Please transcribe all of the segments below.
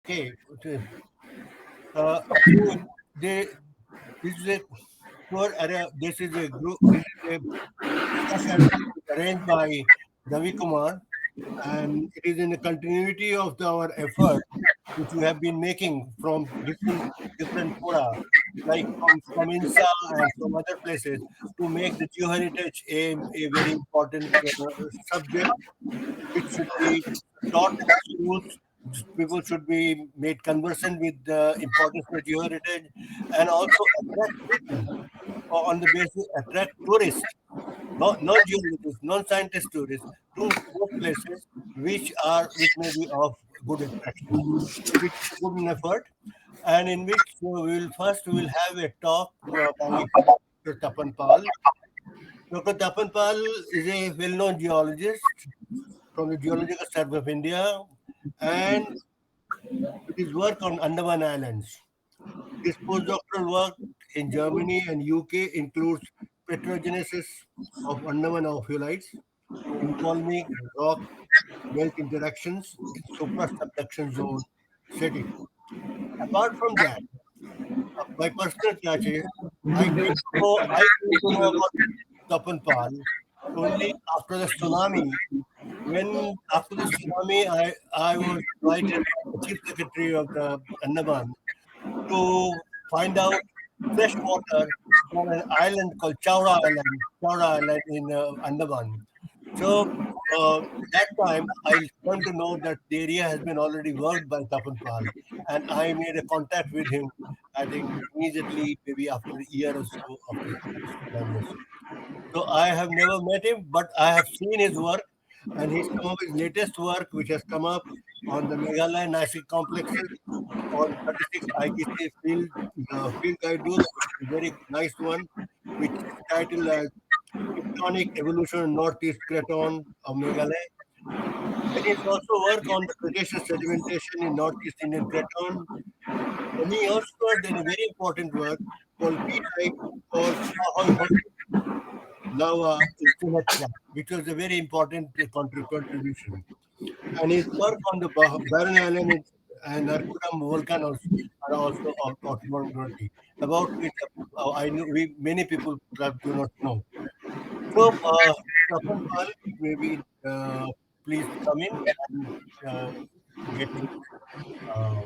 Okay. So they, this is a this is a group. This is a discussion arranged by Ravi Kumar, and it is in the continuity of our effort which we have been making from different fora, like from INSA and from other places, to make the geoheritage a very important subject which should be taught in the schools. People should be made conversant with the importance of geoheritage and also attract people on the basis attract tourists, non-geologists, non-scientist tourists to those places which may be of good attraction. So which is a good effort, and in which we will have a talk by Dr. Tapan Pal. Dr. Tapan Pal is a well-known geologist from the Geological Survey of India, and with his work on Andaman Islands. His postdoctoral work in Germany and UK includes petrogenesis of Andaman ophiolites involving rock melt interactions in supra-subduction zone setting. Apart from that, by personal touches, I came to know about Tapan Pal only after the tsunami. When after the tsunami, I was invited by the chief secretary of the Andaman to find out fresh water from an island called Chowra Island in Andaman. So that time I came to know that the area has been already worked by Tapan Pal, and I made a contact with him. I think immediately, maybe after a year or so after the tsunami or so. So I have never met him, but I have seen his work, and he's come up with his latest work, which has come up on the Meghalaya Nasik complexes on 36 IGC field guide rules, a very nice one, which is titled as Tectonic Evolution in Northeast Craton of Meghalaya. Then he's also worked on the Cretaceous sedimentation in Northeast Indian Craton. And he also has done a very important work called P-type called lava infinite trap, which was a very important contribution. And his work on the Barren Island and Arkuram volcanoes are also of noteworthy, about which I know many people perhaps do not know. So, Tapan Pal, maybe please come in and get uh,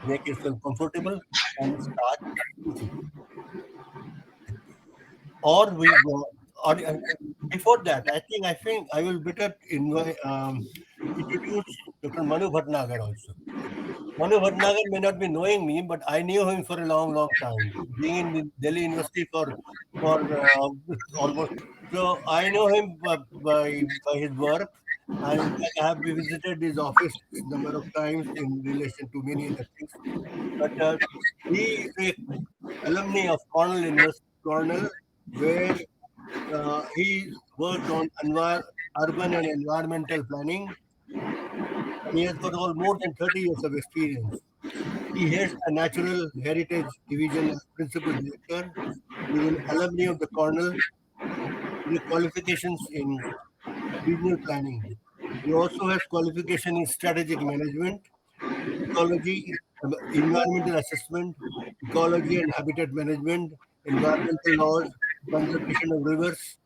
make yourself comfortable and start speaking. Or we go. Or, before that, I think I will better introduce Dr. Manu Bhatnagar also. Manu Bhatnagar may not be knowing me, but I knew him for a long, long time, being in the Delhi University for almost. So I know him by his work, and in fact, I have visited his office number of times in relation to many other things. But he is a alumni of Cornell, where he worked on urban and environmental planning, and he has got all more than 30 years of experience. He heads a Natural Heritage Division as Principal Director. He is an alumni of the Cornell with qualifications in regional planning. He also has qualification in strategic management, ecology, environmental assessment, ecology and habitat management, environmental laws, conservation of rivers,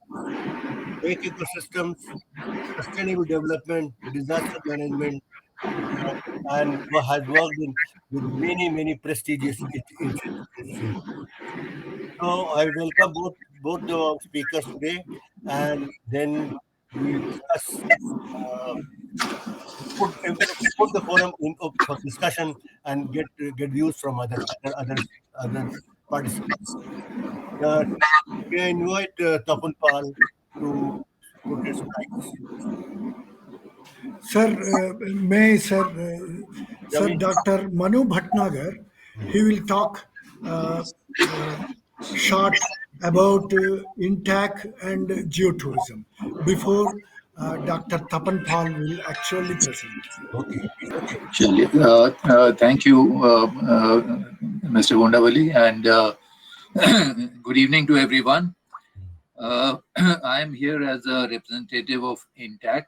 lake ecosystems, sustainable development, disaster management, and has worked with many prestigious institutions. So I welcome both the speakers today, and then we'll discuss. Uh, put the forum in for discussion and get views from other participants. Uh, may I invite Tapan Pal to put his slides. Sir, may Sir, Sir Ravi? Dr. Manu Bhatnagar, he will talk uh, short about INTACH and geotourism before Dr. Tapan Pal will actually present. Okay. Okay. Surely. Thank you, Mr. Vundavalli, and good evening to everyone. I am here as a representative of INTACH,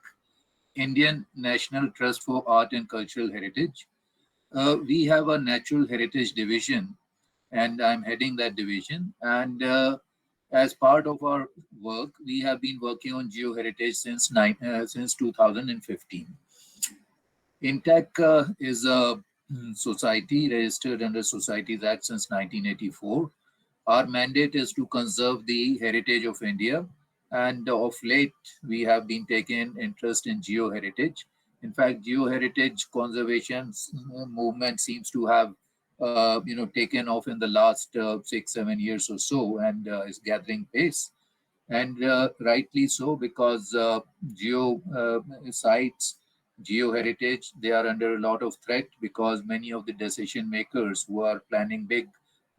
Indian National Trust for Art and Cultural Heritage. we have a natural heritage division, and I'm heading that division. And as part of our work, we have been working on geoheritage since 2015. INTACH is a society registered under Societies Act since 1984. Our mandate is to conserve the heritage of India, and of late we have been taking interest in geoheritage. In fact, geoheritage conservation movement seems to have taken off in the last 6-7 years or so, and is gathering pace. And rightly so, because geo sites, geo heritage, they are under a lot of threat, because many of the decision makers who are planning big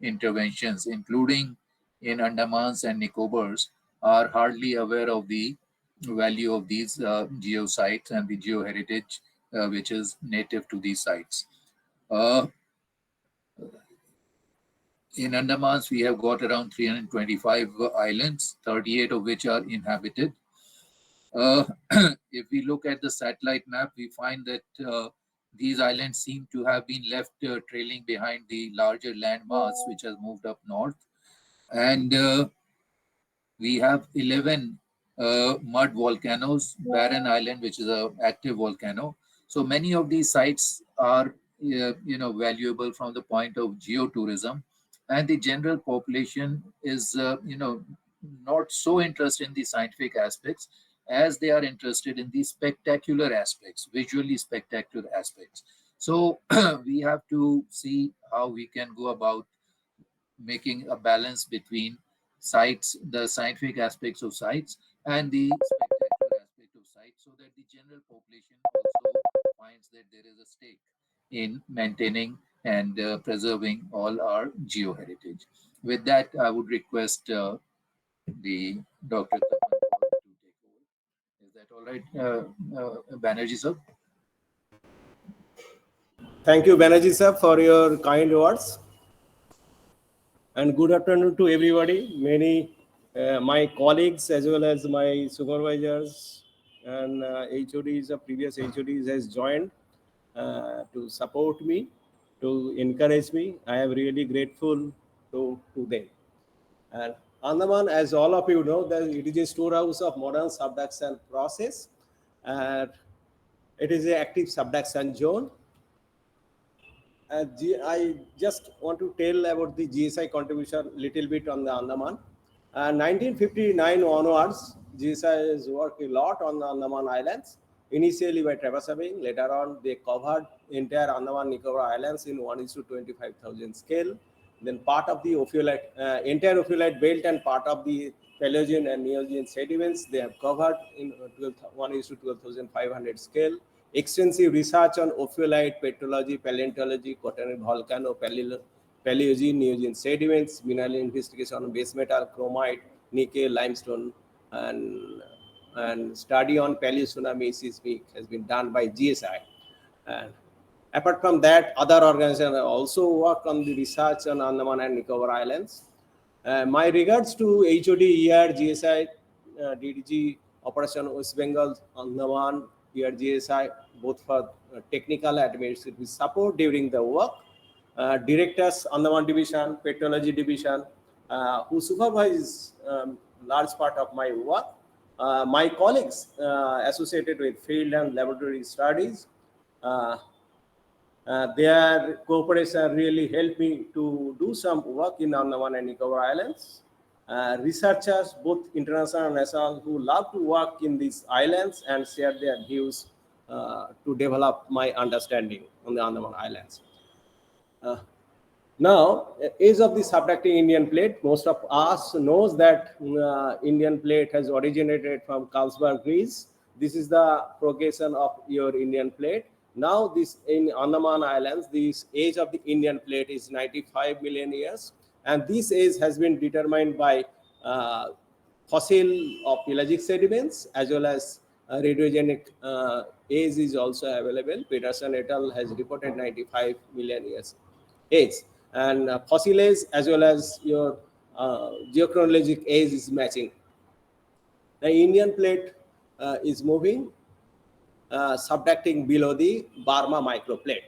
interventions, including in Andamans and Nicobars, are hardly aware of the value of these geo sites and the geo heritage which is native to these sites. In Andamans, we have got around 325 islands, 38 of which are inhabited. If we look at the satellite map, we find that these islands seem to have been left trailing behind the larger land mass, which has moved up north. And we have 11 mud volcanoes, Barren Island, which is an active volcano. So many of these sites are, valuable from the point of geotourism, and the general population is, not so interested in the scientific aspects as they are interested in the spectacular aspects, visually spectacular aspects. So we have to see how we can go about making a balance between sites, the scientific aspects of sites, and the spectacular aspect of sites, so that the general population also finds that there is a stake in maintaining and preserving all our geoheritage. With that, I would request the Dr. Tapan Pal to take over. Is that all right, Banerjee sir? Thank you, Banerjee sir, for your kind words. And good afternoon to everybody. Many my colleagues as well as my supervisors and HODs, previous HODs has joined to support me, to encourage me. I am really grateful to them. And Andaman, as all of you know, that it is a storehouse of modern subduction process. And it is an active subduction zone. I just want to tell about the GSI contribution little bit on the Andaman. 1959 onwards, GSI has worked a lot on the Andaman Islands. Initially by traversing, later on they covered entire Andaman Nicobar Islands in 1:25,000 scale. Then part of the ophiolite, entire ophiolite belt and part of the Paleogene and Neogene sediments they have covered in 1:12,500 scale. Extensive research on ophiolite, petrology, paleontology, quaternary volcano, Paleogene, Neogene sediments, mineral investigation on base metal, chromite, nickel, limestone, and study on paleotsunami seismic has been done by GSI. And apart from that, other organizations also work on the research on Andaman and Nicobar Islands. My regards to HOD, ER, GSI, DDG, Operation West Bengal, Andaman, ER, GSI, both for technical and administrative support during the work. Directors, Andaman Division, Petrology Division, who supervise large part of my work. My colleagues associated with field and laboratory studies, their cooperation really helped me to do some work in Andaman and Nicobar Islands. Researchers, both international and national, who love to work in these islands and share their views to develop my understanding on the Andaman Islands. Now, age of the subducting Indian plate, most of us knows that Indian plate has originated from Carlsberg, Greece. This is the progression of your Indian plate. Now, this in Andaman Islands, this age of the Indian plate is 95 million years, and this age has been determined by fossil of pelagic sediments as well as radiogenic age is also available. Peterson et al. Has reported 95 million years age, and fossil age as well as your geochronologic age is matching. The Indian plate is moving, subducting below the Burma microplate.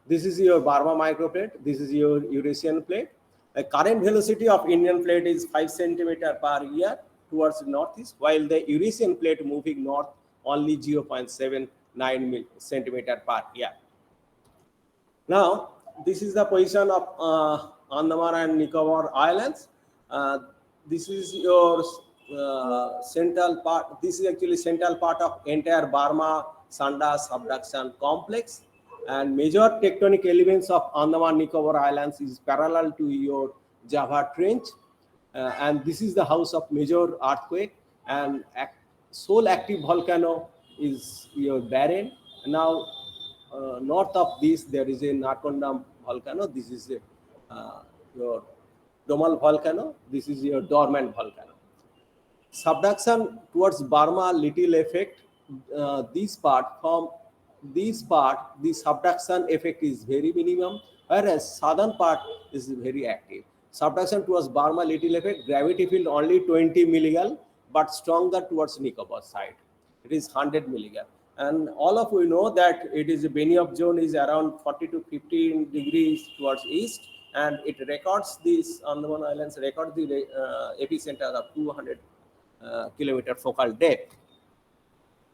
This is your Burma microplate. This is your Eurasian plate. The current velocity of Indian plate is 5 centimeter per year towards northeast, while the Eurasian plate moving north only 0.79 centimeter per year. Now, this is the position of Andaman and Nicobar Islands. This is your central part. This is actually central part of entire Burma Sunda subduction complex. And major tectonic elements of Andaman Nicobar Islands is parallel to your Java Trench. And this is the house of major earthquake. And sole active volcano is your Barren. Now, north of this, there is a Narcondam volcano. This is your domal volcano. This is your dormant volcano. Subduction towards Burma, little effect. This part, the subduction effect is very minimum, whereas southern part is very active. Subduction towards Burma, little effect. Gravity field only 20 milligal, but stronger towards Nicobar side. It is 100 milligal. And all of we know that it is a Benioff zone is around 40 to 15 degrees towards east, and it records these Andaman Islands record the epicenter of 200 kilometer focal depth.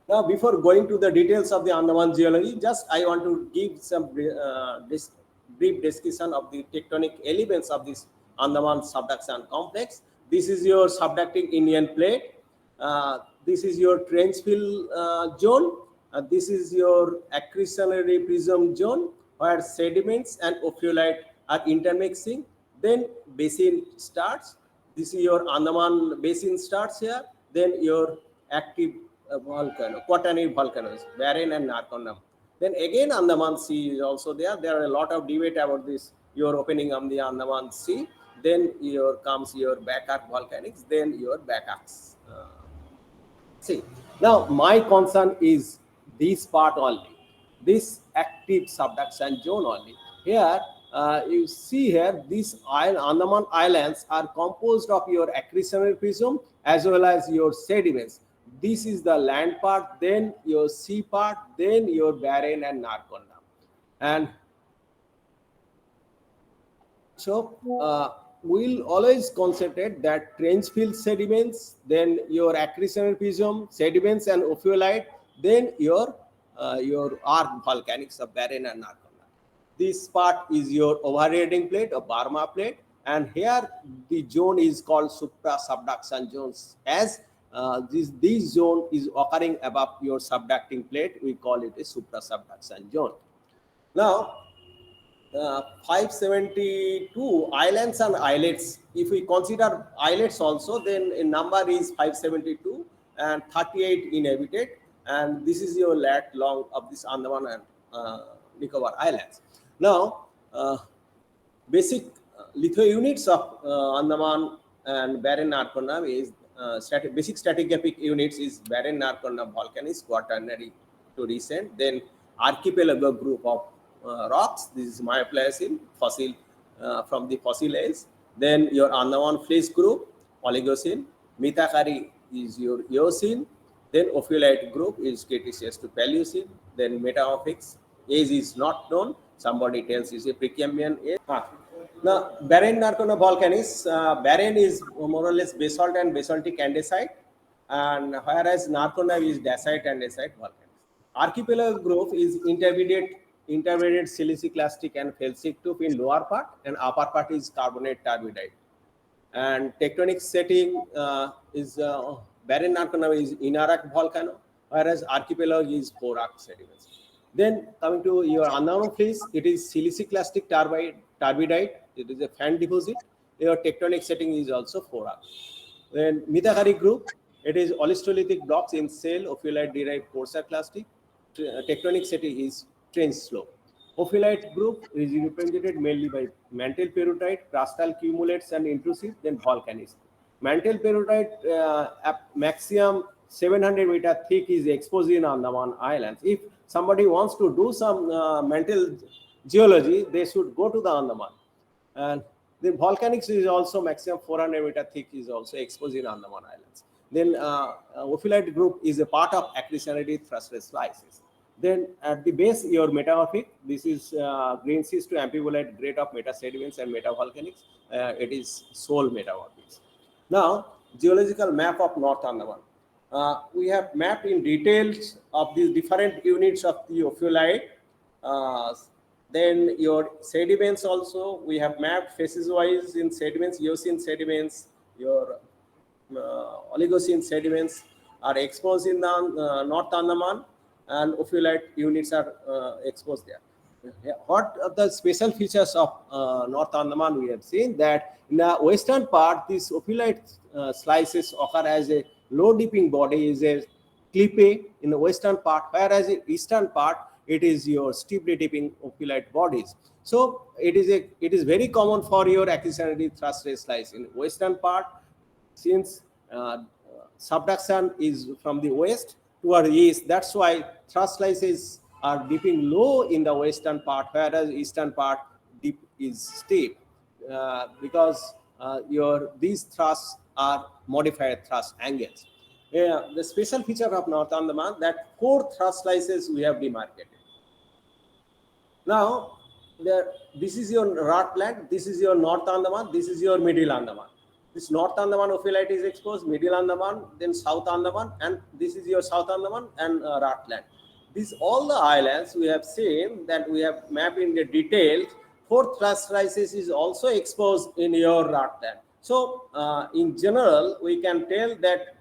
Now, before going to the details of the Andaman geology, just I want to give some brief description of the tectonic elements of this Andaman subduction complex. This is your subducting Indian plate. This is your trench fill zone. This is your accretionary prism zone where sediments and ophiolite are intermixing. Then basin starts. This is your Andaman basin starts here. Then your active volcano, quaternary volcanoes, Barren and Narcondam. Then again Andaman Sea is also there. There are a lot of debate about this. Your opening of the Andaman Sea. Then your comes your back arc volcanics. Then your back arcs. See, now my concern is this part only, this active subduction zone only. Here, you see here, these Andaman Islands are composed of your accretionary prism as well as your sediments. This is the land part, then your sea part, then your Barren and Narcondam. And so, we'll always concentrate that trench fill sediments, then your accretionary prism, sediments and ophiolite, then your arc volcanics of Barren and Narcondam. This part is your overheading plate or Burma plate, and here the zone is called supra subduction zones. As this zone is occurring above your subducting plate, we call it a supra subduction zone. Now, 572 islands and islets. If we consider islets also, then a number is 572 and 38 inhabited. And this is your lat long of this Andaman and Nicobar Islands. Now, basic litho units of Andaman and Barren Narcondam is basic stratigraphic units is Barren Narcondam volcanics, quaternary to recent. Then archipelago group of rocks. This is Myopliocene fossil from the fossil age. Then your Andaman fleece group, Oligocene. Mithakari is your Eocene. Then ophiolite group is Cretaceous to Paleocene. Then metamorphics age is not known. Somebody tells is a Precambrian age. Now, Barren Narcondam volcanics. Barren is more or less basalt and basaltic andesite, and whereas Narcondam is dacite and dacite volcanics. Archipelago group is intermediate siliciclastic and felsic tube in lower part, and upper part is carbonate turbidite. And tectonic setting is Barren Narcondam is inner-arc volcano, whereas archipelago is four-arc sediments. Then coming to your Andaman fleece, it is siliciclastic turbidite. It is a fan deposit. Your tectonic setting is also four-arc. Then Mithakari group, it is olistolithic blocks in shale, ophiolite derived coarser clastic. Tectonic setting is trench slope. Ophiolite group is represented mainly by mantle perutite, crustal cumulates and intrusive, then volcanics. Mantle perutite maximum 700 meter thick is exposed in Andaman Islands. If somebody wants to do some mantle geology, they should go to the Andaman. And the volcanics is also maximum 400 meter thick is also exposed in Andaman Islands. Then ophiolite group is a part of accretionary thrustless slices. Then at the base, your metamorphic. This is green seas to amphibolites, grade of meta sediments and metavolcanics. It is sole metamorphics. Now, geological map of North Andaman. We have mapped in details of the different units of the ophiolite. Then your sediments also, we have mapped phases wise in sediments, Eocene sediments, your Oligocene sediments are exposed in the North Andaman, and ophiolite units are exposed there. What are the special features of North Andaman? We have seen that in the western part, these ophiolite slices occur as a low dipping body, is a clippe in the western part, whereas in eastern part it is your steeply dipping ophiolite bodies. So it is very common for your acquisitionary thrust ray slice in western part, since subduction is from the west toward east. That's why thrust slices are dipping low in the western part, whereas eastern part dip is steep, because these thrusts are modified thrust angles. Yeah, the special feature of North Andaman that 4 thrust slices we have demarcated. Now, this is your rot plant, this is your North Andaman, this is your Middle Andaman. This North Andaman ophiolite is exposed, Middle Andaman, then South Andaman, and this is your South Andaman and rot plant. These all the islands we have seen that we have mapped in the detail. 4 thrust slices is also exposed in your rot plant. So, in general, we can tell that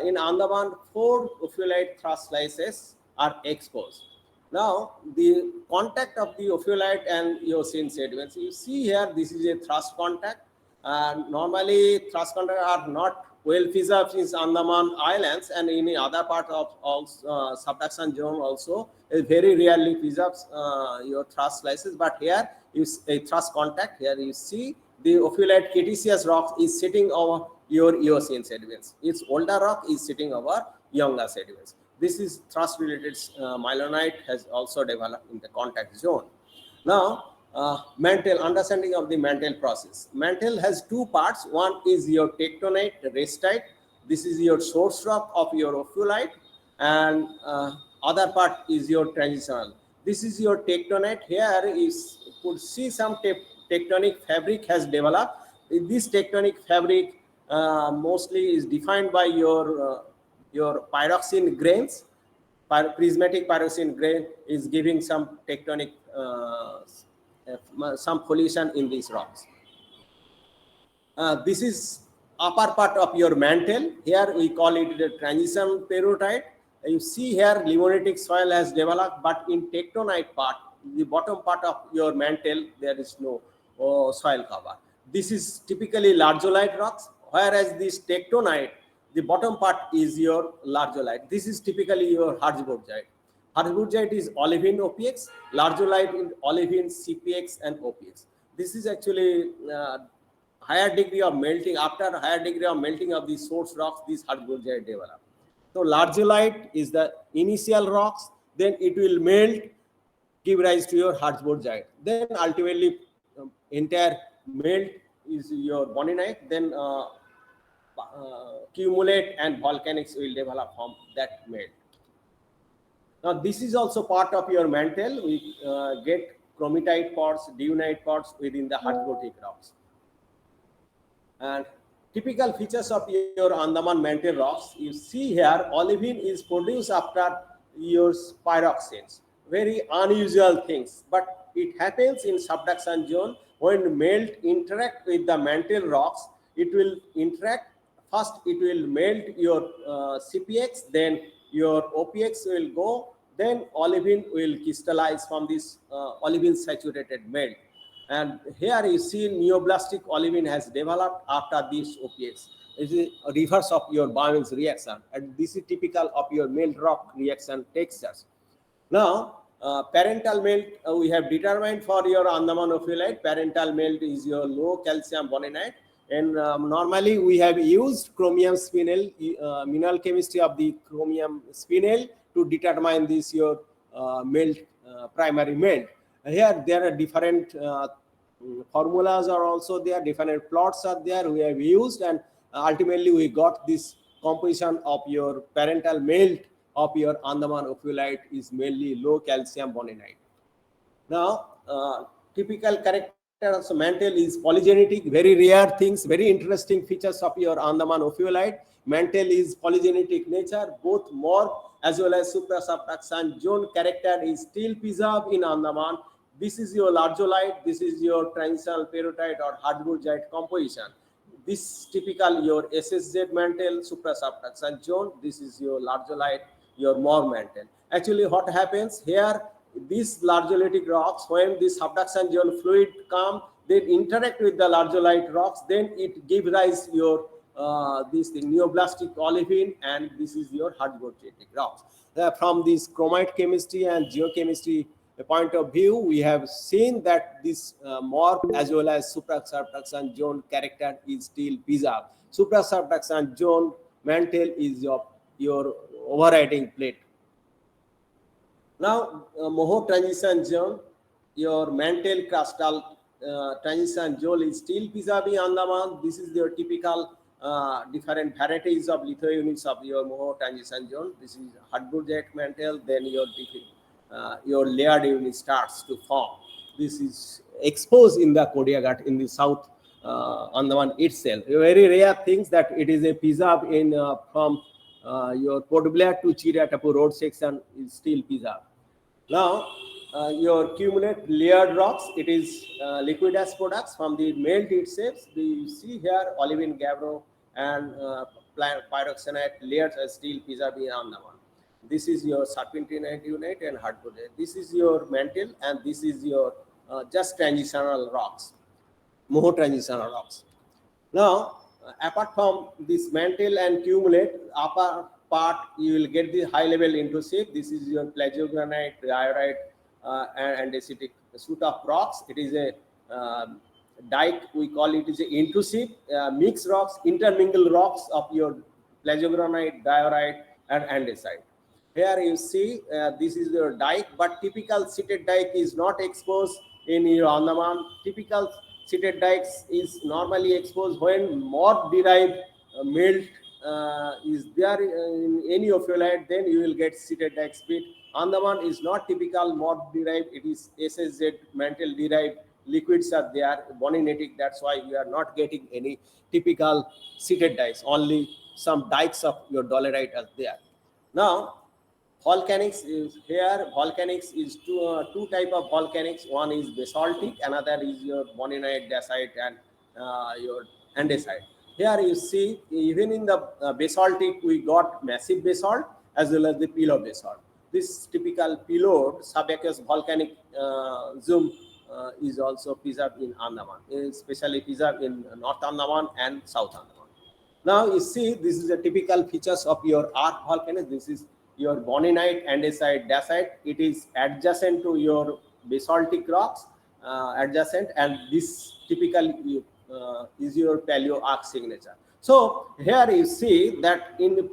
in Andaman, 4 ophiolite thrust slices are exposed. Now, the contact of the ophiolite and Eocene sediments, you see here, this is a thrust contact. And normally, thrust contacts are not well preserved in Andaman Islands, and in other part of subduction zone also, is very rarely preserves your thrust slices. But here, is a thrust contact. Here you see the ophiolite Cretaceous rock is sitting over your Eocene sediments. Its older rock is sitting over younger sediments. This is thrust related myelinite has also developed in the contact zone. Now, mantle, understanding of the mantle process. Mantle has 2 parts. One is your tectonite, restite. This is your source rock of your ophiolite, and other part is your transitional. This is your tectonite. Here is could see some tectonic fabric has developed. This tectonic fabric mostly is defined by your pyroxene grains. Prismatic pyroxene grain is giving some tectonic some pollution in these rocks. This is upper part of your mantle. Here we call it the transition perrotite. You see here limonitic soil has developed, but in tectonite part, the bottom part of your mantle, there is no soil cover. This is typically largolite rocks, whereas this tectonite, the bottom part is your largolite. This is typically your Hertzburgite. Hertzburgite is olivine OPX, largolite in olivine CPX and OPX. This is actually higher degree of melting. After higher degree of melting of the source rocks, these Hertzburgite develop. So largolite is the initial rocks, then it will melt, give rise to your Hertzburgite. Then ultimately entire melt is your bonninite, then cumulate and volcanics will develop from that melt. Now this is also part of your mantle. We get chromitite pods, duonite pods within the Hertzburgite rocks. And typical features of your Andaman mantle rocks, you see here olivine is produced after your pyroxenes. Very unusual things, but it happens in subduction zone. When melt interact with the mantle rocks, it will interact. First, it will melt your CPX, then your OPX will go, then olivine will crystallize from this olivine saturated melt. And here you see neoblastic olivine has developed after this OPX. This is a reverse of your Barnes reaction, and this is typical of your melt rock reaction textures. Now, parental melt we have determined for your Andaman ophiolite. Parental melt is your low calcium bonninite, and normally we have used chromium spinel, mineral chemistry of the chromium spinel to determine this your melt, primary melt. Here there are different formulas are also there, different plots are there we have used, and ultimately we got this composition of your parental melt of your Andaman ophiolite is mainly low calcium bonanite. Now, typical character of mantle is polygenetic, very rare things, very interesting features of your Andaman ophiolite. Mantle is polygenetic nature, both morph as well as suprasubduction zone character is still preserved in Andaman. This is your largolite, this is your transitional perotite or hardwoodite composition. This typical your SSZ mantle, suprasubduction zone, this is your largolite, your more mantle. Actually, what happens here, these largolitic rocks, when this subduction zone fluid come, they interact with the largolite rocks, then it gives rise your this thing, neoblastic olivine, and this is your hardwooditic rocks. From this chromite chemistry and geochemistry point of view, we have seen that this morph as well as suprasubduction zone character is still preserved. Suprasubduction zone mantle is your overriding plate. Now, Moho transition zone, your mantle crustal transition zone is still preserved in Andaman. This is your typical different varieties of litho units of your Moho transition zone. This is hardwoodite mantle, then your layered unit starts to form. This is exposed in the Kodiagat in the South Andaman itself. Very rare things that it is a preserved in from your Port Blair to Chiratapu road section is still preserved. Now, your cumulate layered rocks, it is liquid as products from the melt itself. You see here olivine gabbro and pyroxenite layers are still preserved in Andaman. This is your serpentinite unit and hardwoodite. This is your mantle, and this is your just transitional rocks, Moho transitional rocks. Now, apart from this mantle and cumulate, upper part you will get the high level intrusive. This is your plagiogranite, diorite, and acidic suite of rocks. It is a dike, we call it is a intrusive mixed rocks, intermingled rocks of your plagiogranite, diorite, and andesite. Here you see this is your dike, but typical seated dike is not exposed in your Andaman. Typical seated dikes is normally exposed when morph derived melt is there in any ophiolite, then you will get seated dike split. Andaman is not typical morph derived, it is SSZ mantle derived liquids are there, boninetic, that's why you are not getting any typical seated dikes, only some dikes of your dolerite are there. Now, volcanics is here. Volcanics is two type of volcanics. One is basaltic, another is your monazite, dacite, and your andesite. Here you see, even in the basaltic, we got massive basalt as well as the pillow basalt. This typical pillared subaqueous volcanic zoom is also preserved in Andaman, especially preserved in North Andaman and South Andaman. Now you see, this is the typical features of your arc volcano. This is your bonanite, andesite, dacite. It is adjacent to your basaltic rocks, adjacent, and this typically is your paleo arc signature. So here you see that in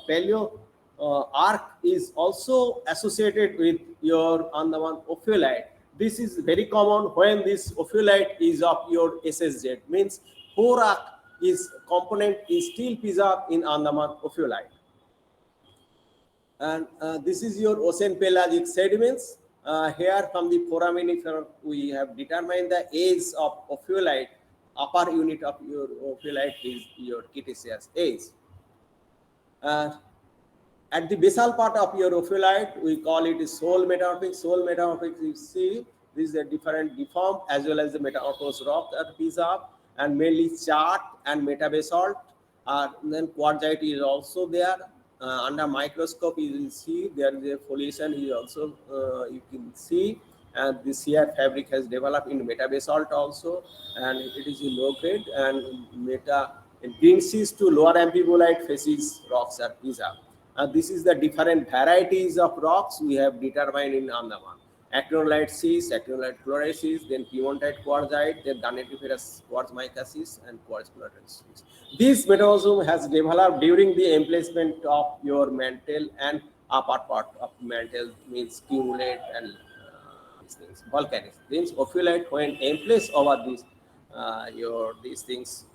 paleo arc is also associated with your Andaman ophiolite. This is very common when this ophiolite is of your SSZ, means 4 arc is component is still preserved in Andaman ophiolite. And this is your ocean pelagic sediments. Here from the foraminifer, we have determined the age of ophiolite. Upper unit of your ophiolite is your Cretaceous age. At the basal part of your ophiolite, we call it soul metamorphic. Soul metamorphic, you see, this is a different deformed as well as the metamorphosed rock that preserved, and mainly chart and metabasalt. Then quartzite is also there. Under microscope, you will see there is a foliation is also you can see, and this here fabric has developed in metabasalt also, and it is in low grade and green schist to lower amphibolite facies rocks are preserved. This is the different varieties of rocks we have determined in Andaman. Actinolite schist, actinolite chloride schist, then piemontite quartzite, then garnetiferous quartz mica schist, and quartz chloride schist. This metamorphism has developed during the emplacement of your mantle and upper part of mantle, means cumulate and these things. Volcanics means ophiolite when emplaced over these these things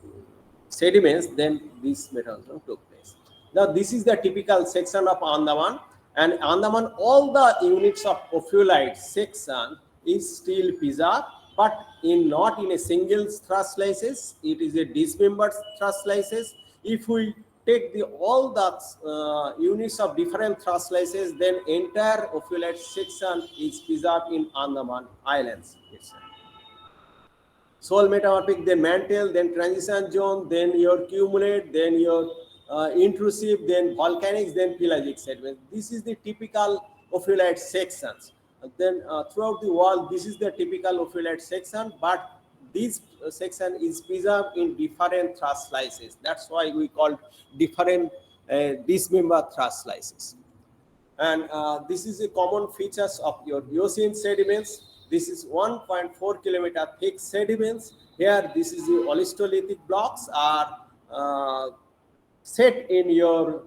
sediments, then this metamorphism took place. Now this is the typical section of Andaman, and Andaman, all the units of ophiolite section is still preserved, but not in a single thrust slices. It is a dismembered thrust slices. If we take all the units of different thrust slices, then entire ophiolite section is preserved in Andaman Islands itself. Soil metamorphic, then mantle, then transition zone, then your cumulate, then your intrusive, then volcanics, then pelagic sediments. This is the typical ophiolite sections. Then throughout the world, this is the typical ophiolite section, but this section is preserved in different thrust slices. That's why we call different dismembered thrust slices. And this is a common features of your Eocene sediments. This is 1.4 kilometer thick sediments. Here, this is the olistolithic blocks are set in your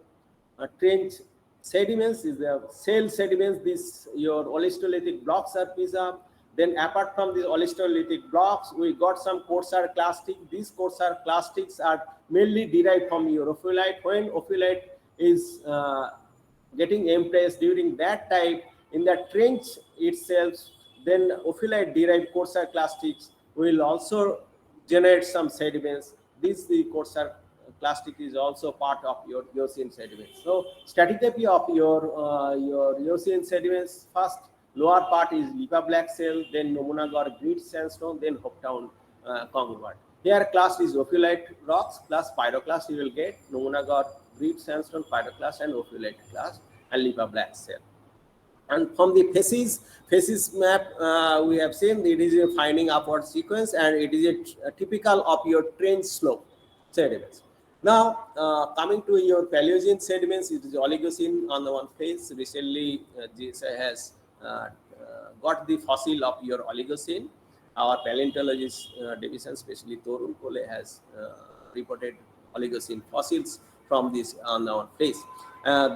trench sediments. Is the shale sediments. This your olistolithic blocks are preserved. Then, apart from the olistolithic blocks, we got some coarser clastic. These coarser clastics are mainly derived from your ophiolite. When ophiolite is getting impressed during that time in the trench itself, then ophiolite derived coarser clastics will also generate some sediments. This the coarser plastic is also part of your Eocene sediments. So stratigraphy of your Eocene sediments: first lower part is Lipa black shale, then Nageswaran grit sandstone, then Hopetown conglomerate. Here class is ophiolite rocks plus pyroclast. You will get Nageswaran grit sandstone, pyroclast, and ophiolite class, and Lipa black shale. And from the facies map, we have seen it is a finding upward sequence, and it is a typical of your trench slope sediments. Now, coming to your Paleogene sediments, it is Oligocene on the one phase. Recently, GSI has got the fossil of your Oligocene. Our paleontologist division, especially Torun Kole, has reported Oligocene fossils from this on the one phase.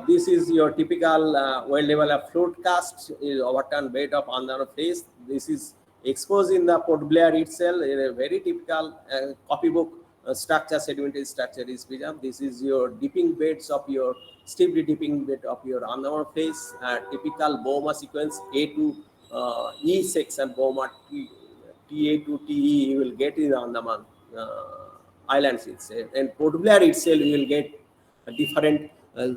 This is your typical well-developed float cast, is overturned bed of Andamans phase. This is exposed in the Port Blair itself. A very typical copybook structure, sedimentary structure is preserved. This is your dipping beds of your steeply dipping bed of your Andamans phase. Typical Boma sequence A to E section, Boma TA to TE, you will get in Andaman Islands itself, and Port Blair itself you will get a different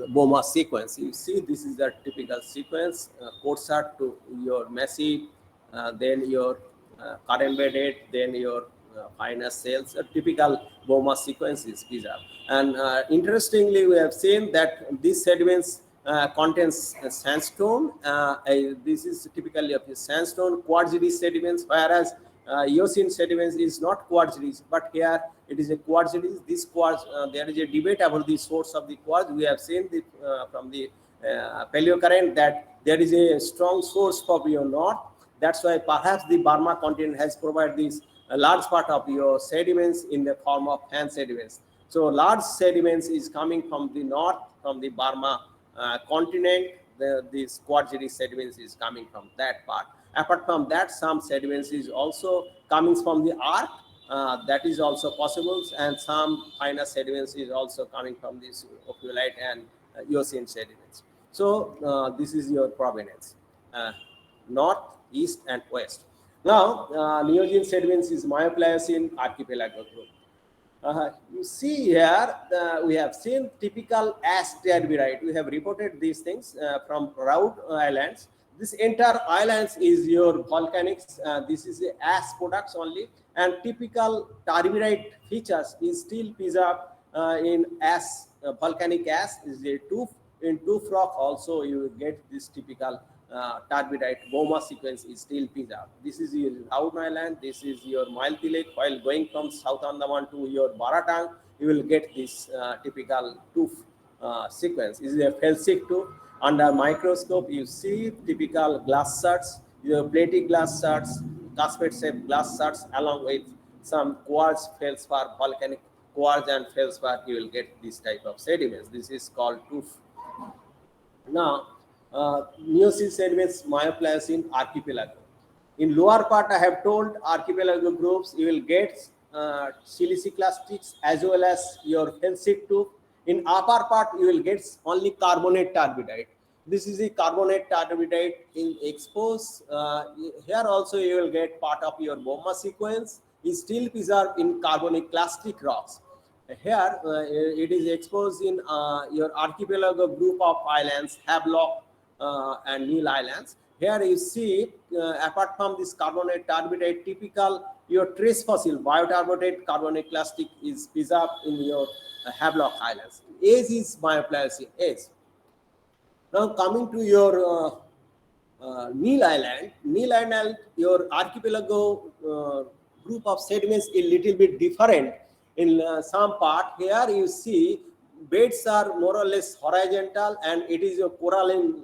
Boma sequence. You see, this is the typical sequence: coarser to your massive, then your embedded, then your finer cells. A typical Boma sequence is preserved. And interestingly, we have seen that these sediments contains sandstone. This is typically of the sandstone quartz-rich sediments, whereas Eocene sediments is not quartz-rich, but here it is a quartz-rich. This quartz, there is a debate about the source of the quartz. We have seen from the paleocurrent that there is a strong source for your north. That's why perhaps the Burma continent has provided this large part of your sediments in the form of fan sediments. So large sediments is coming from the north, from the Burma continent. This quartz-rich sediments is coming from that part. Apart from that, some sediments is also coming from the arc. That is also possible, and some finer sediments is also coming from this ophiolite and Eocene sediments. So this is your provenance, north, east, and west. Now, Neogene sediments is Myo-Pliocene archipelago group. You see here, we have seen typical ash turbidite. We have reported these things from Raud Islands. This entire islands is your volcanics. This is the ash products only, and typical turbidite features is still preserved in ash. Volcanic ash is a tooth. In tooth rock also you will get this typical turbidite Boma sequence is still preserved. This is your Raud Island. This is your Malti Lake. While going from South Andaman to your Baratang, you will get this typical tooth sequence. This is a felsic tooth. Under microscope, you see typical glass shards, your plated glass shards, cascade-shaped glass shards, along with some quartz feldspar, volcanic quartz and feldspar. You will get this type of sediments. This is called tooth. Now, Neogene sediments, Myo-Pliocene archipelago. In lower part, I have told archipelago groups, you will get siliciclastics as well as your felsic tooth. In upper part, you will get only carbonate turbidite. This is the carbonate turbidite in exposed. Here also you will get part of your Bomma sequence is still preserved in carbonoclastic rocks. Here it is exposed in your archipelago group of islands, Havelock and Neil Islands. Here you see, apart from this carbonate turbidite, typical your trace fossil bioturbidite carbonoclastic is preserved in your Havelock Islands. Age is Biopliocene age. Now coming to your Neil Island, your archipelago group of sediments is little bit different in some part. Here you see beds are more or less horizontal, and it is a coralline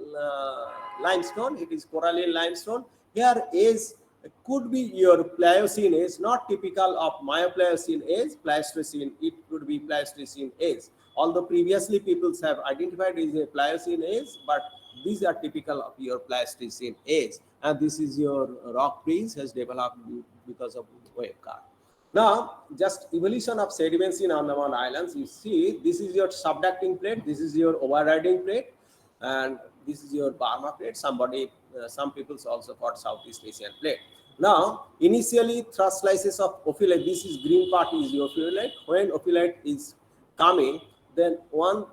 limestone. It is coralline limestone. Here is could be your Pliocene age, not typical of Miopliocene age, Pleistocene. It could be Pleistocene age. Although previously people have identified it as a Pliocene age, but these are typical of your Pleistocene age. And this is your rock prints has developed because of wave cut. Now, just evolution of sediments in Andaman Islands. You see, this is your subducting plate, this is your overriding plate, and this is your Burma plate. Some people also called Southeast Asian plate. Now, initially thrust slices of ophiolite. This is green part is your ophiolite. When ophiolite is coming, then one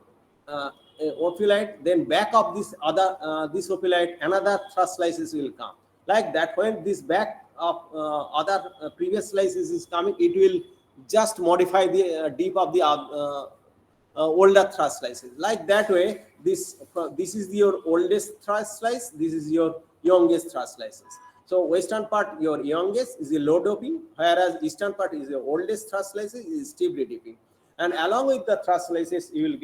ophiolite, then back of this other this ophiolite, another thrust slices will come. Like that, when this back of other previous slices is coming, it will just modify the deep of the older thrust slices. Like that way, this is your oldest thrust slice, this is your youngest thrust slices. So western part, your youngest is a low doping, whereas eastern part is the oldest thrust slices is steeply dipping. And along with the thrust slices, you will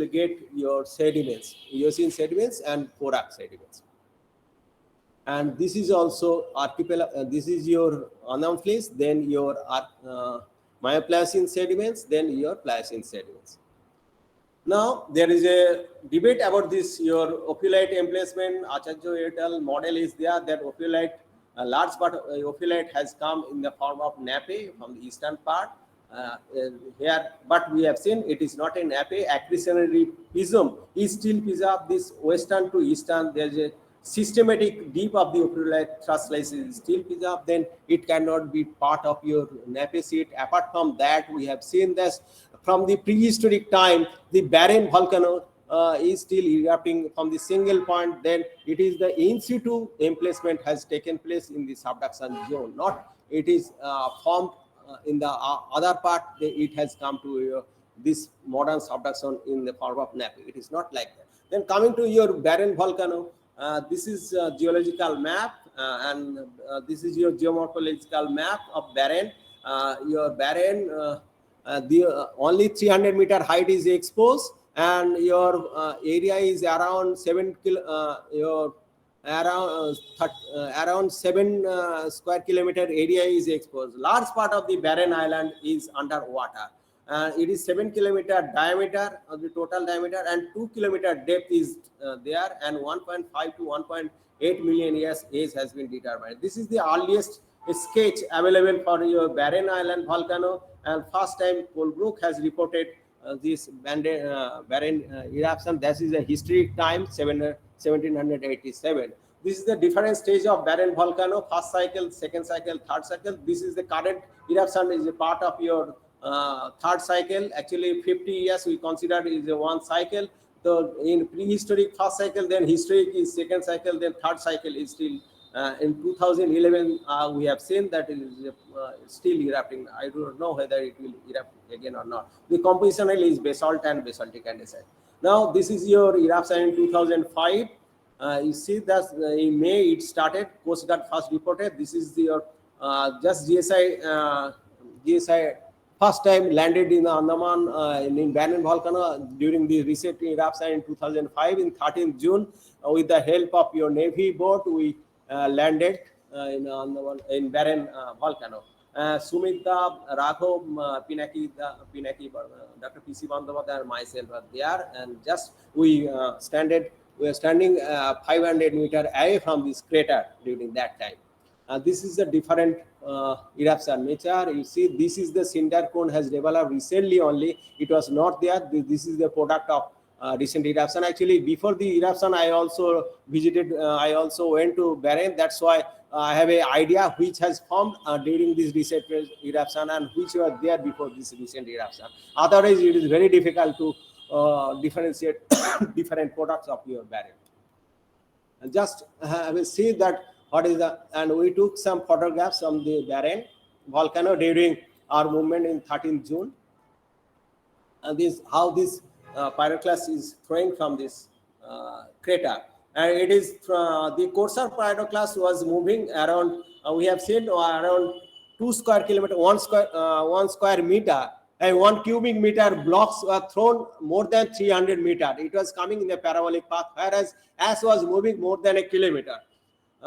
get your sediments, Eocene sediments and Korak sediments. And this is also archipelago. This is your Anam fleece, then your Miopliocene sediments, then your Pliocene sediments. Now there is a debate about this. Your ophiolite emplacement, Acharya et al. Model is there that ophiolite, a large part of ophiolite has come in the form of nappe from the eastern part. Here, but we have seen it is not a nappe. Accretionary prism is still preserved. This western to eastern, there is a systematic deep of the ophiolite thrust slices is still preserved. Then it cannot be part of your nappe sheet. Apart from that, we have seen this from the prehistoric time. The barren volcano is still erupting from the single point. Then it is the in situ emplacement has taken place in the subduction zone. Not it is formed in the other part. It has come to this modern subduction in the form of nappe. It is not like that. Then coming to your barren volcano, this is a geological map, and this is your geomorphological map of barren. Your barren, only 300-meter height is exposed, and your area is around 7 around 7 square kilometer area is exposed. Large part of the barren island is underwater. It is 7 kilometer diameter of the total diameter, and 2 kilometer depth is there, and 1.5 to 1.8 million years age has been determined. This is the earliest sketch available for your barren island volcano, and first time Colebrook has reported this barren eruption. That is a historic time, 1787. This is the different stage of barren volcano: first cycle, second cycle, third cycle. This is the current eruption is a part of your third cycle. Actually 50 years we consider is a one cycle. So in prehistoric first cycle, then historic is second cycle, then third cycle is still in 2011 we have seen that it is still erupting. I do not know whether it will erupt again or not. The compositional is basalt and basaltic andesite. Now this is your eruption in 2005. You see that in May it started. Coast Guard first reported. This is your just GSI first time landed in Andaman in Barren volcano during the recent eruption in 2005 in 13th June. With the help of your Navy boat, we landed in Andaman in Barren volcano. Sumita, Raghav, Pinaki, Dr. P.C. Bandhavata and myself are there, and just we are standing 500 meter away from this crater during that time. This is a different eruption nature. You see, this is the cinder cone has developed recently only. It was not there. This is the product of recent eruption. Actually, before the eruption, I also visited. I also went to Bahrain. That's why I have an idea which has formed during this recent eruption and which were there before this recent eruption. Otherwise, it is very difficult to differentiate different products of your Bahrain. Just have a see that what is the, and we took some photographs from the Bahrain volcano during our movement in 13th June. And this how this pyroclast is throwing from this crater, and it is the courser pyroclast was moving around. We have seen around 2 square kilometer, 1 square meter, and 1 cubic meter blocks were thrown more than 300 meter. It was coming in a parabolic path, whereas ash was moving more than a kilometer.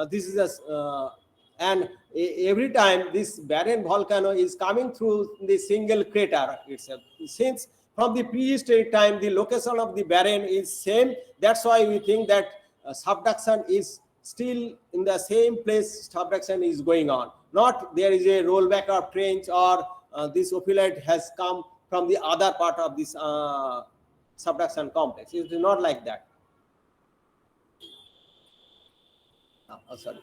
This is a and every time this barren volcano is coming through the single crater itself. Since from the prehistoric time, the location of the barren is same. That's why we think that subduction is still in the same place. Subduction is going on. Not there is a rollback of trench or this ophiolite has come from the other part of this subduction complex. It is not like that. Sorry,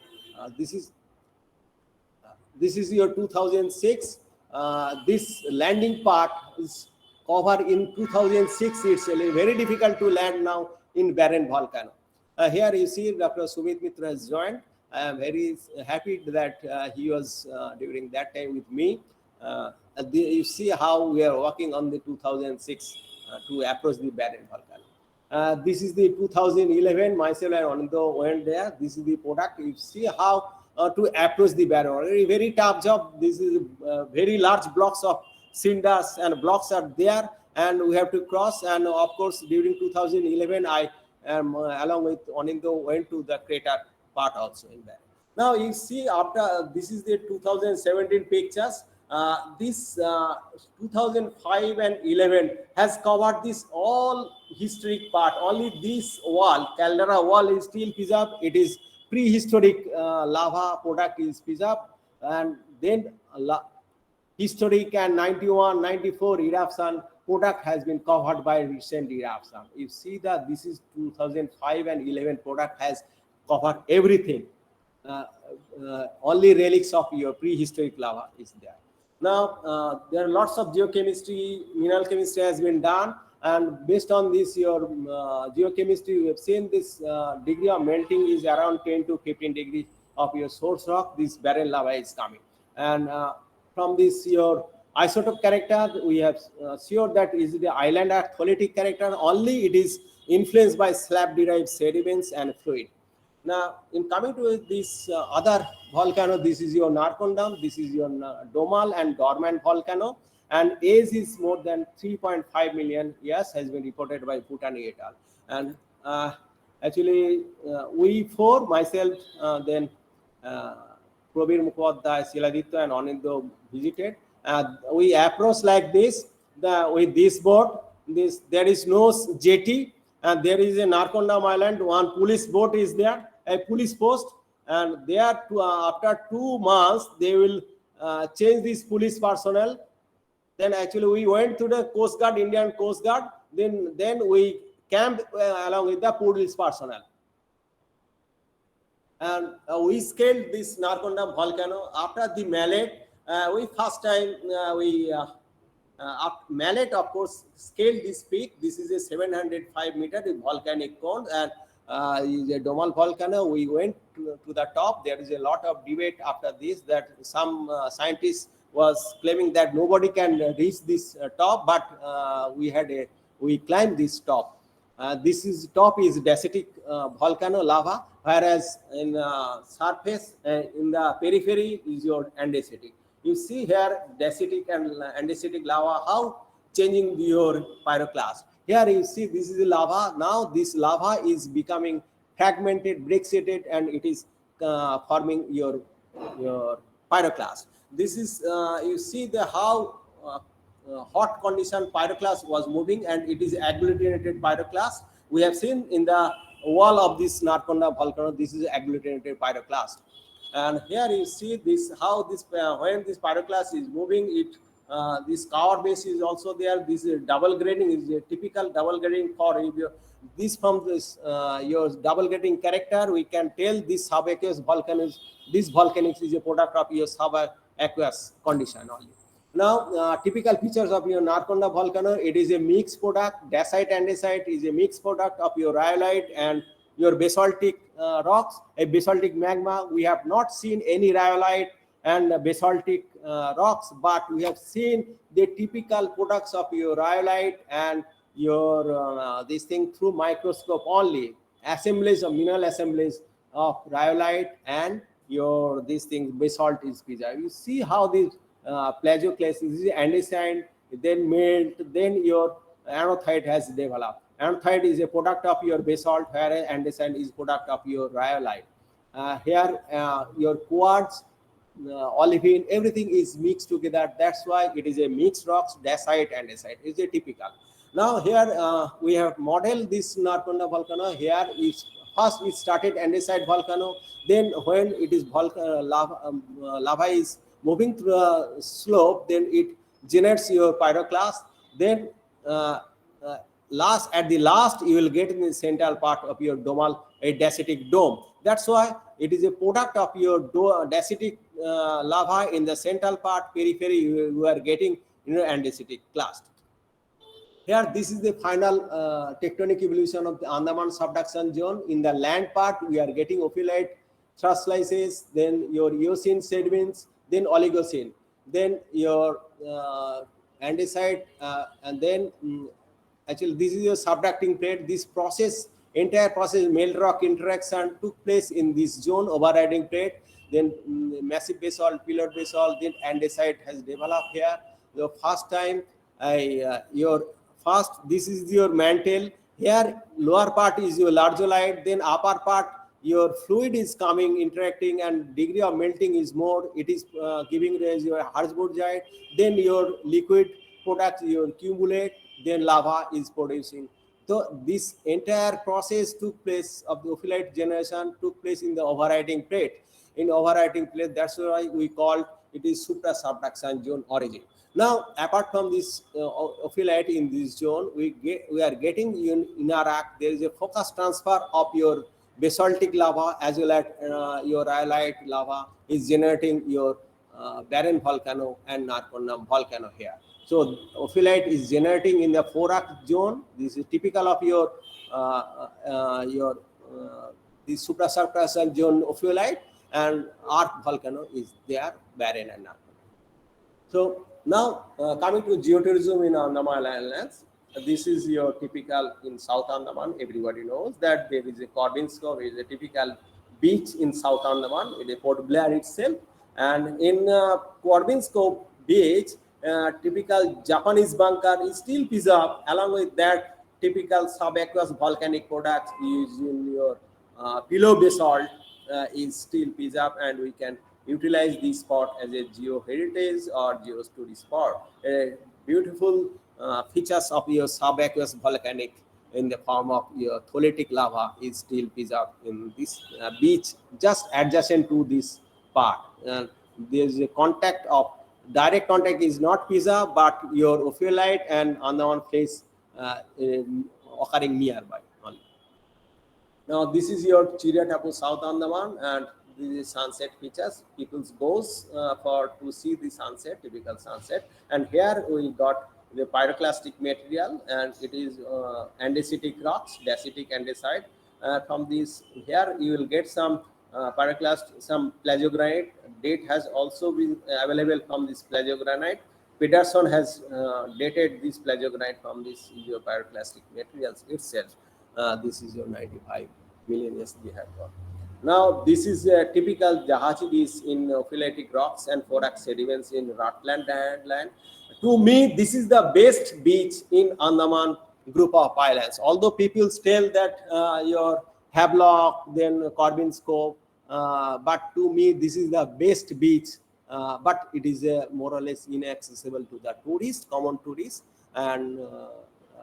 this is your 2006. This landing part is covered in 2006. It's very difficult to land now in barren volcano. Here you see Dr. Sumit Mitra has joined. I am very happy that he was during that time with me. You see how we are working on the 2006 to approach the barren volcano. This is the 2011. Myself and Anando went there. This is the product. You see how to approach the barren. A very tough job. This is very large blocks of cinders and blocks are there, and we have to cross. And of course, during 2011, I along with Anindo went to the crater part also in there. Now you see after this is the 2017 pictures. This 2005 and 11 has covered this all historic part. Only this wall, caldera wall, is still preserved. It is prehistoric lava product is preserved, and then historic and 91, 94 eruption product has been covered by recent eruption. You see that this is 2005 and 11 product has covered everything. Only relics of your prehistoric lava is there. Now, there are lots of geochemistry, mineral chemistry has been done, and based on this, your geochemistry, we have seen this degree of melting is around 10 to 15 degrees of your source rock. This barren lava is coming, and from this your isotope character, we have sure that is the island artholitic character. Only it is influenced by slab-derived sediments and fluid. Now, in coming to this other volcano, this is your Narcondam, this is your domal and dormant volcano, and age is more than 3.5 million years has been reported by Bhutani et al. And actually, we four, myself, then Prabir Mukhopadhyay, Siladitya and Anindo visited. We approach like this, with this boat. There is no jetty, and there is a Narcondam island. One police boat is there, a police post, and there after 2 months they will change this police personnel. Then actually we went to the Coast Guard, Indian Coast Guard. Then we camped along with the police personnel, and we scaled this Narcondam volcano. After the mallet, we first time mallet, of course, scaled this peak. This is a 705 meter volcanic cone, and is a domal volcano. We went to the top. There is a lot of debate after this that some scientists was claiming that nobody can reach this top, but we climbed this top. This is top is dacitic volcano lava, whereas in surface in the periphery is your andesitic. You see here dacitic and andesitic lava how changing your pyroclast. Here you see this is the lava. Now this lava is becoming fragmented, bracketed, and it is forming your pyroclast. This is you see the how hot condition pyroclast was moving, and it is agglutinated pyroclast. We have seen in the wall of this Narconda volcano. This is agglutinated pyroclast. And here you see this how this when this pyroclast is moving, it this cover base is also there. This double grading is a typical double grading for this from this your double grading character. We can tell this subaqueous volcanoes. This volcanics is a product of your subaqueous condition only. Now, typical features of your Narconda volcano, it is a mixed product. Dacite andesite is a mixed product of your rhyolite and your basaltic rocks, a basaltic magma. We have not seen any rhyolite and basaltic rocks, but we have seen the typical products of your rhyolite and your this thing through microscope only. Assemblies of mineral assemblies of rhyolite and your these things basalt is preserved. You see how these plagioclase is andesite, then melt, then your anorthite has developed. Anorthite is a product of your basalt, whereas andesite is product of your rhyolite. Here, your quartz, olivine, everything is mixed together. That's why it is a mixed rocks. Dacite, andesite is a typical. Now here we have modeled this Narconda volcano. Here is first it started andesite volcano. Then when it is lava is moving through a slope, then it generates your pyroclast. Then at the last you will get in the central part of your domal a dacitic dome. That's why it is a product of your dacitic lava in the central part. Periphery you are getting andesitic clast. Here, this is the final tectonic evolution of the Andaman subduction zone. In the land part, we are getting ophiolite thrust slices, then your Eocene sediments, then Oligocene, then your andesite, and then actually this is your subducting plate. This process, entire process, melt rock interaction took place in this zone, overriding plate. Then massive basalt, pillared basalt, then andesite has developed here. The first time, this is your mantle. Here, lower part is your largolite, then upper part, your fluid is coming, interacting, and degree of melting is more. It is giving rise your Harzburgite. Then your liquid product, your cumulate, then lava is producing. So this entire process took place of the ophiolite generation took place in the overriding plate. In overriding plate, that's why we call it is supra subduction zone origin. Now, apart from this ophiolite in this zone, we are getting in Iraq. There is a focus transfer of your basaltic lava as well as your rhyolite lava is generating your barren volcano and Narconda volcano here. So ophiolite is generating in the Forak zone. This is typical of your the suprasubduction zone ophiolite, and arc volcano is there, barren and Narconda. So now coming to geotourism in Andaman Islands, this is your typical in South Andaman. Everybody knows that there is a Corbin's Cove, is a typical beach in South Andaman, it is Port Blair itself. And in Corbin's Cove beach, typical Japanese bunker is still preserved. Along with that, typical subaqueous volcanic products used in your below basalt is still preserved, and we can utilize this spot as a geo-heritage or geo-story spot. Beautiful features of your subaqueous volcanic in the form of your tholetic lava is still preserved in this beach just adjacent to this part. There is a direct contact is not preserved, but your ophiolite and Andaman face occurring nearby only. Now this is your Chiria Tapu South Andaman, and this is sunset features. People goes to see the sunset, typical sunset. And here we got the pyroclastic material, and it is andesitic rocks, dacitic andesite. From this, here you will get some pyroclast, some plagiogranite. Date has also been available from this plagiogranite. Peterson has dated this plagiogranite from this pyroclastic materials itself. This is your 95 million years we have got. Now, this is a typical Jahazi beach in ophiolitic rocks and Forak sediments in Rutland land. To me, this is the best beach in Andaman group of islands. Although people tell that your Havelock, then Corbin's Cove, but to me, this is the best beach. But it is more or less inaccessible to the tourists, common tourists. And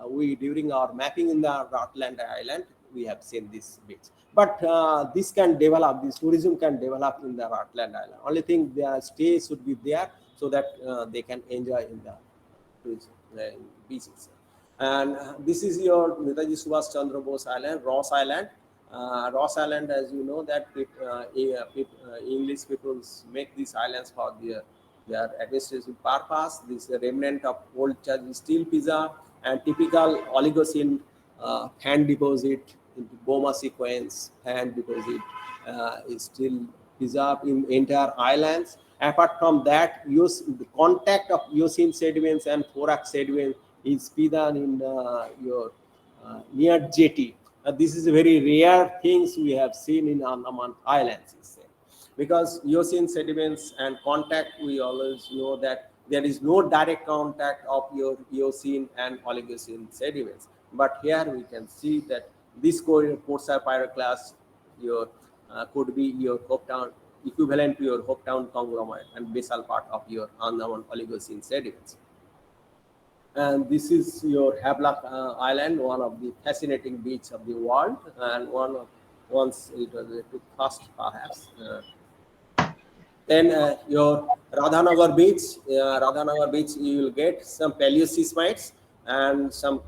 we, during our mapping in the Rutland Island, we have seen this beach. But this can develop, this tourism can develop in the Heartland Island. Only thing, their stay should be there so that they can enjoy in the tourism beaches. And this is your Netaji Subhash Chandra Bose Island, Ross Island. Ross Island, as you know, that English people make these islands for their administrative purpose. This is a remnant of old church steel pizza and typical Oligocene hand deposit into Boma sequence hand deposit is still preserved in entire islands. Apart from that, the contact of Eocene sediments and Thorax sediments is present in your near jetty. This is a very rare things we have seen in Andaman Islands. Because Eocene sediments and contact, we always know that there is no direct contact of your Eocene and Oligocene sediments. But here we can see that this Corsair pyroclast could be your Hopetown, equivalent to your Hopetown conglomerate and basal part of your Andaman Oligocene sediments. And this is your Havelock Island, one of the fascinating beaches of the world, and once it was the first perhaps. Then your Radhanagar beach, you will get some paleosismites and some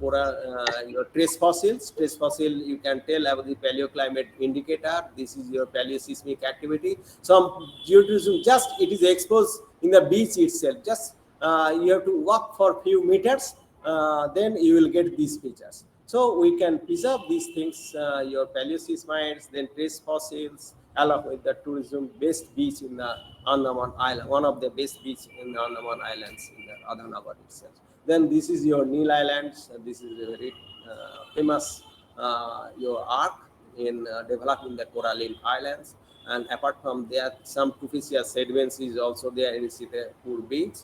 your trace fossils. Trace fossil, you can tell about the paleoclimate indicator. This is your paleosismic activity. Some geotourism, just it is exposed in the beach itself. Just you have to walk for a few meters, then you will get these features. So we can preserve these things, your paleosismites, then trace fossils, along with the tourism-based beach in the Andaman Island, one of the best beach in the Andaman Islands in the Radhanagar itself. Then this is your Neil Islands. This is a very famous your arc in developing the Coralline Islands. And apart from that, some Tufisia sediments is also there in Sitapur beach.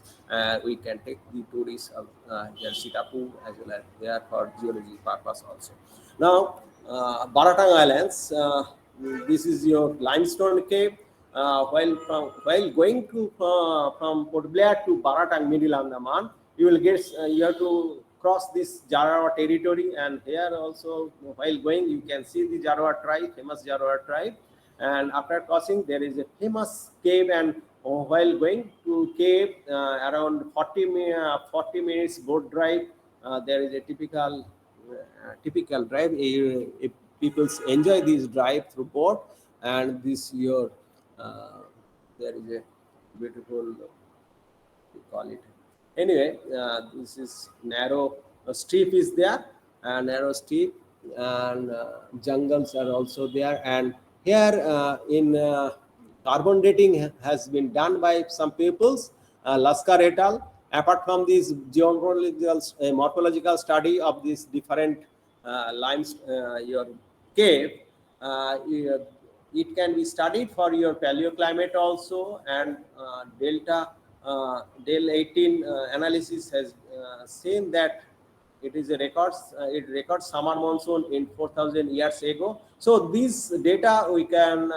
We can take the tourists of here Sitapur as well as there for geology purpose also. Now, Baratang Islands. This is your limestone cave. While going to from Port Blair to Baratang, Middle Andaman, you will get you have to cross this Jarawa territory, and here also while going you can see the Jarawa tribe, famous Jarawa tribe. And after crossing, there is a famous cave, and while going to cave around 40 minutes boat drive, there is a typical drive. If people enjoy this drive through boat, and this your there is a beautiful, we call it. Anyway, this is narrow strip is there, narrow strip, and jungles are also there. And here in carbon dating has been done by some peoples, Laskar et al. Apart from this geological morphological study of this different your cave, it can be studied for your paleoclimate also, and Del 18 analysis has seen that it is a records. It records summer monsoon in 4,000 years ago. So these data we can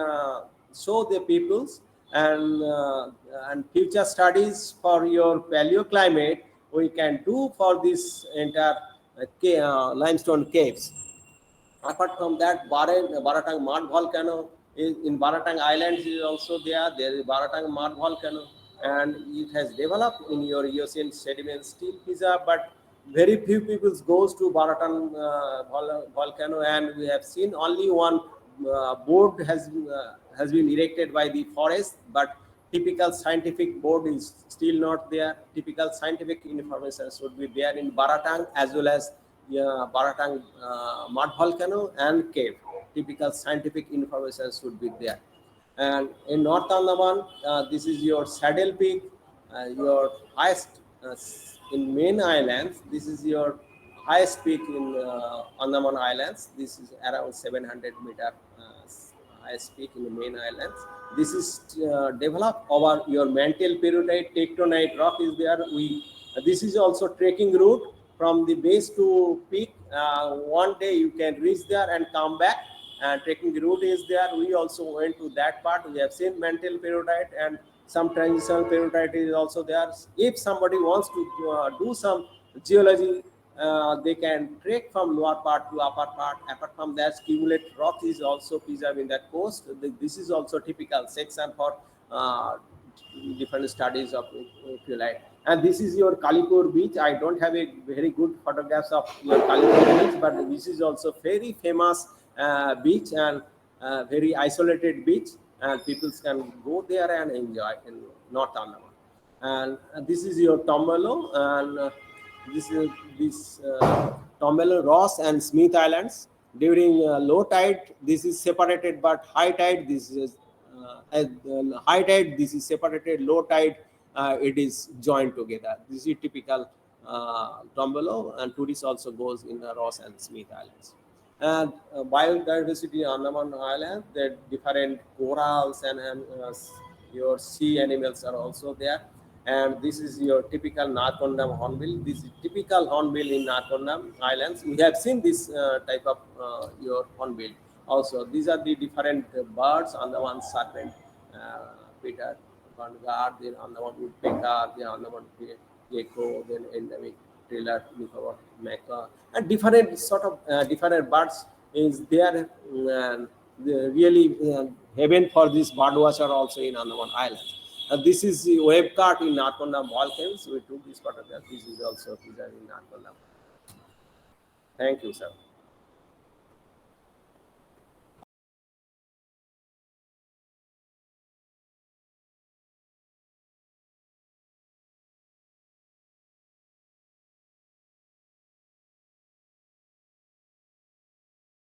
show the peoples, and future studies for your paleoclimate we can do for this entire limestone caves. Apart from that, Baratang mud volcano in Baratang Islands is also there. There is Baratang mud volcano, and it has developed in your Eocene sediment still preserved, but very few people goes to Baratang volcano, and we have seen only one board has been erected by the forest, but typical scientific board is still not there. Typical scientific information should be there in Baratang as well as Baratang mud volcano and cave. Typical scientific information should be there. And in North Andaman, this is your Saddle Peak, your highest in main islands. This is your highest peak in Andaman Islands. This is around 700 meter highest peak in the main islands. This is developed over your mantle periodite tectonite rock is there. This is also trekking route from the base to peak. One day you can reach there and come back, and trekking route is there. We also went to that part. We have seen mantle periodite, and some transitional periodite is also there. If somebody wants to do some geology they can trek from lower part to upper part. Apart from that, cumulate rock is also preserved in that coast. This is also typical section for different studies of ophiolite. And this is your Kalipur beach. I don't have a very good photographs of your Kalipur beach, but this is also very famous beach and very isolated beach, and people can go there and enjoy in North Andaman. And this is your Tombolo, and this is Tombolo, Ross and Smith Islands. During low tide, this is separated, but high tide, this is at high tide, this is separated. Low tide, it is joined together. This is typical Tombolo, and tourists also goes in the Ross and Smith Islands. And biodiversity on Andaman Island, the different corals and your sea animals are also there. And this is your typical Narcondam hornbill. This is typical hornbill in Narcondam Islands. We have seen this type of your hornbill. Also, these are the different birds. Andaman serpent, Peter, Bhatnagar, then Andaman woodpecker, then Andaman gecko, then endemic trailer, macaw, and different sort of different birds is there. The really heaven for this bird watcher also in Andaman Island. This is the wave cart in Narcondam volcans. We took this photograph. This is also preserved in Narcondam. Thank you, sir.